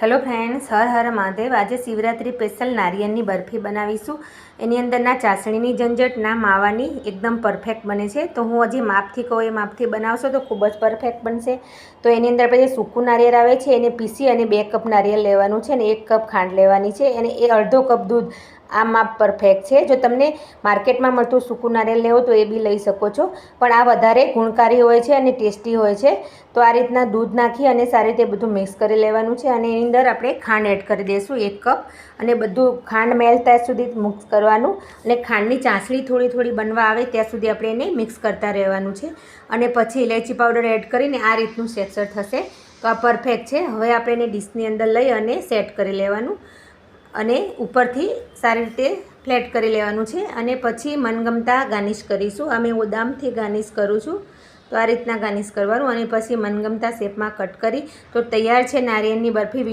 Hello friends, Har Har Mahadev. આજે Shivratri special નારિયેળની barfi બનાવીશું। એની અંદર ના ચાસણીની ઝંઝટ ના માવાની એકદમ પરફેક્ટ બને છે। તો હું હજી માપથી કહું એ માપથી બનાવશો તો ખૂબ જ પરફેક્ટ બનશે। તો એની અંદર પછી સૂકું નારિયેળ આવે છે, એને પીસી અને 2 કપ નારિયેળ લેવાનું છે અને 1 કપ ખાંડ લેવાની છે અને એ અડધો કપ દૂધ। આ માપ પરફેક્ટ છે। જો તમને માર્કેટમાં મળતું સૂકું નારિયેળ લેવો તો એ બી લઈ શકો છો, પણ આ વધારે ગુણકારી હોય છે અને ટેસ્ટી હોય છે। તો આ રીતના દૂધ નાખી અને સારી રીતે બધું મિક્સ કરી લેવાનું છે અને એની અંદર આપણે ખાંડ એડ કરી દઈશું 1 કપ અને બધું ખાંડ મેલ્ટ થાય સુધી મિક્સ કરવાનું અને ખાંડની ચાસણી થોડી થોડી બનવા આવે ત્યાં સુધી આપણે એને મિક્સ કરતા રહેવાનું છે અને પછી ઇલાયચી પાવડર એડ કરીને આ રીતનું ટેક્સચર થશે। તો આ પરફેક્ટ છે। હવે આપણે એને ડીશની અંદર લઈ અને સેટ કરી લેવાનું અને ઉપરથી સારી રીતે ફ્લેટ કરી લેવાનું છે અને પછી મનગમતા ગાર્નિશ કરીશું। અમે બદામથી ગાર્નિશ કરું છું, તો આ રીતના ગાર્નિશ કરવાનું અને પછી મનગમતા શેપમાં કટ કરી તો તૈયાર છે નારિયેળની બરફી।